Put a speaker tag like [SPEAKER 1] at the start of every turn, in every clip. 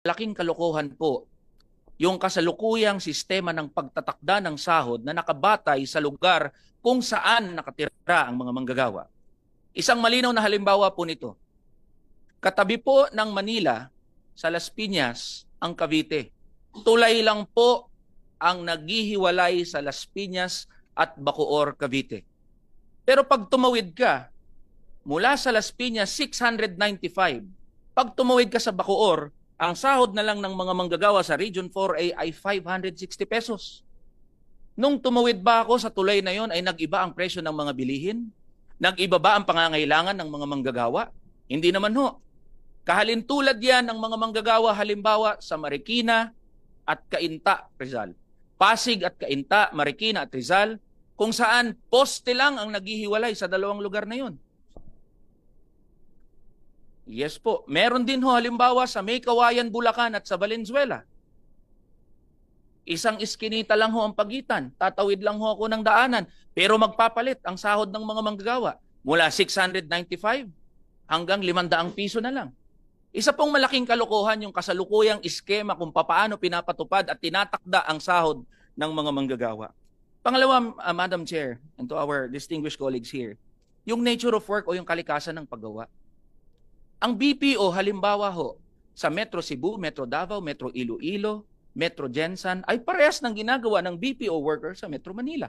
[SPEAKER 1] Laking kalokohan po yung kasalukuyang sistema ng pagtatakda ng sahod na nakabatay sa lugar kung saan nakatira ang mga manggagawa. Isang malinaw na halimbawa po nito. Katabi po ng Manila, sa Las Piñas, ang Cavite. Tulay lang po ang naghihiwalay sa Las Piñas at Bacoor, Cavite. Pero pag tumawid ka, mula sa Las Piñas, 695. Pag tumawid ka sa Bacoor, ang sahod na lang ng mga manggagawa sa Region 4A ay 560 pesos. Nung tumawid ba ako sa tulay na yon ay nag-iba ang presyo ng mga bilihin? Nag-iba ba ang pangangailangan ng mga manggagawa? Hindi naman ho. Kahalintulad yan ng mga manggagawa halimbawa sa Marikina at Cainta, Rizal. Pasig at Cainta, Marikina at Rizal, kung saan poste lang ang naghihiwalay sa dalawang lugar na yon. Yes po. Meron din ho halimbawa sa May Kawayan, Bulacan at sa Valenzuela. Isang iskinita lang ho ang pagitan. Tatawid lang ho ako ng daanan. Pero magpapalit ang sahod ng mga manggagawa mula 695 hanggang 500 piso na lang. Isa pong malaking kalokohan yung kasalukuyang iskema kung paano pinapatupad at tinatakda ang sahod ng mga manggagawa. Pangalawa, Madam Chair, and to our distinguished colleagues here, yung nature of work o yung kalikasan ng paggawa. Ang BPO halimbawa ho, sa Metro Cebu, Metro Davao, Metro Iloilo, Metro Gensan ay parehas ng ginagawa ng BPO worker sa Metro Manila.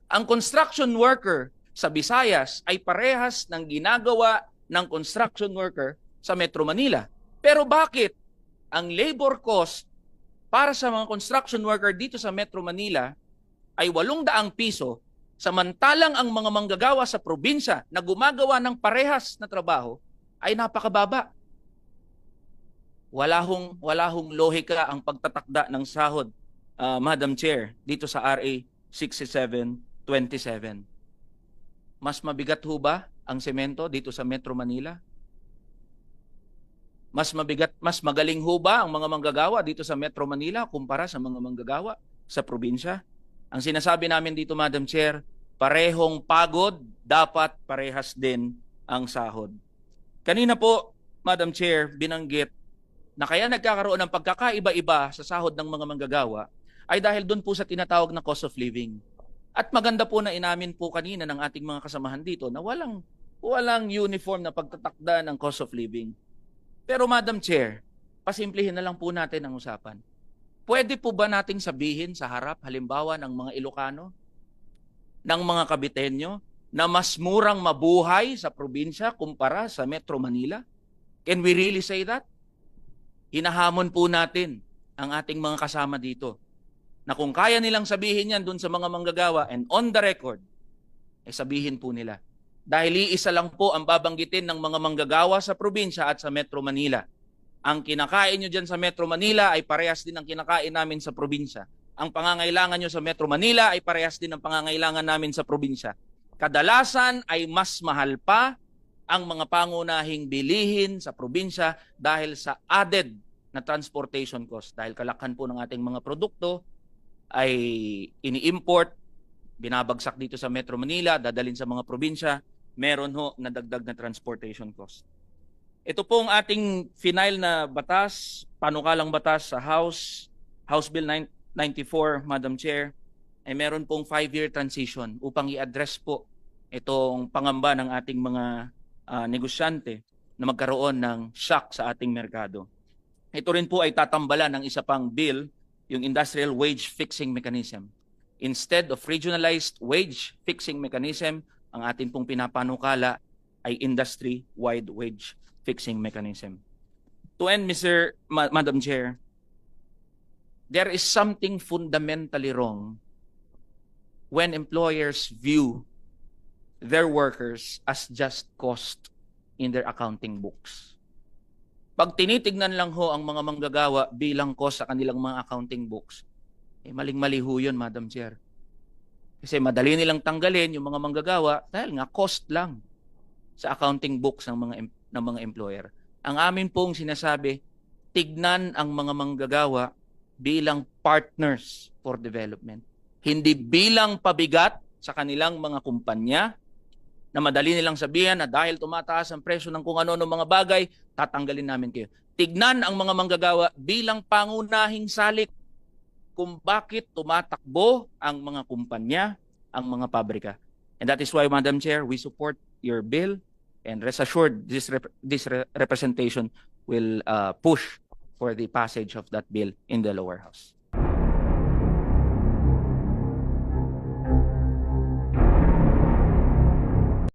[SPEAKER 1] Ang construction worker sa Visayas ay parehas ng ginagawa ng construction worker sa Metro Manila. Pero bakit ang labor cost para sa mga construction worker dito sa Metro Manila ay 800 piso, samantalang ang mga manggagawa sa probinsya na gumagawa ng parehas na trabaho ay napakababa? Wala hong lohika ang pagtatakda ng sahod, Madam Chair, dito sa RA 6727. Mas mabigat ho ba ang semento dito sa Metro Manila? Mas magaling ho ba ang mga manggagawa dito sa Metro Manila kumpara sa mga manggagawa sa probinsya? Ang sinasabi namin dito, Madam Chair, parehong pagod, dapat parehas din ang sahod. Kanina po, Madam Chair, binanggit na kaya nagkakaroon ng pagkakaiba-iba sa sahod ng mga manggagawa ay dahil doon po sa tinatawag na cost of living. At maganda po na inamin po kanina ng ating mga kasamahan dito na walang uniform na pagtatakda ng cost of living. Pero Madam Chair, pasimplihin na lang po natin ang usapan. Pwede po ba nating sabihin sa harap, halimbawa ng mga Ilocano, ng mga Caviteño, na mas murang mabuhay sa probinsya kumpara sa Metro Manila? Can we really say that? Hinahamon po natin ang ating mga kasama dito na kung kaya nilang sabihin yan dun sa mga manggagawa and on the record, sabihin po nila. Dahil iisa lang po ang babanggitin ng mga manggagawa sa probinsya at sa Metro Manila. Ang kinakain nyo dyan sa Metro Manila ay parehas din ang kinakain namin sa probinsya. Ang pangangailangan nyo sa Metro Manila ay parehas din ang pangangailangan namin sa probinsya. Kadalasan ay mas mahal pa ang mga pangunahing bilihin sa probinsya dahil sa added na transportation cost. Dahil kalakhan po ng ating mga produkto ay ini-import, binabagsak dito sa Metro Manila, dadalhin sa mga probinsya, meron ho na dagdag na transportation cost. Ito pong ating final na batas, panukalang batas sa House Bill 94, Madam Chair, ay meron pong 5-year transition upang i-address po itong pangamba ng ating mga negosyante na magkaroon ng shock sa ating merkado. Ito rin po ay tatambalan ng isa pang bill, yung Industrial Wage Fixing Mechanism. Instead of regionalized wage fixing mechanism, ang atin pong pinapanukala ay industry-wide wage fixing mechanism. To end, Madam Chair, there is something fundamentally wrong when employers view their workers as just cost in their accounting books. Pag tinitignan lang ho ang mga manggagawa bilang cost sa kanilang mga accounting books, maling-mali ho yun, Madam Chair. Kasi madali nilang tanggalin yung mga manggagawa dahil nga cost lang sa accounting books ng mga employer. Ang amin pong sinasabi, tignan ang mga manggagawa bilang partners for development. Hindi bilang pabigat sa kanilang mga kumpanya, na madali nilang sabihan na dahil tumataas ang presyo ng kung ano-ano mga bagay, tatanggalin namin kayo. Tignan ang mga manggagawa bilang pangunahing salik kung bakit tumatakbo ang mga kumpanya, ang mga pabrika. And that is why, Madam Chair, we support your bill, and rest assured this representation will push for the passage of that bill in the lower house.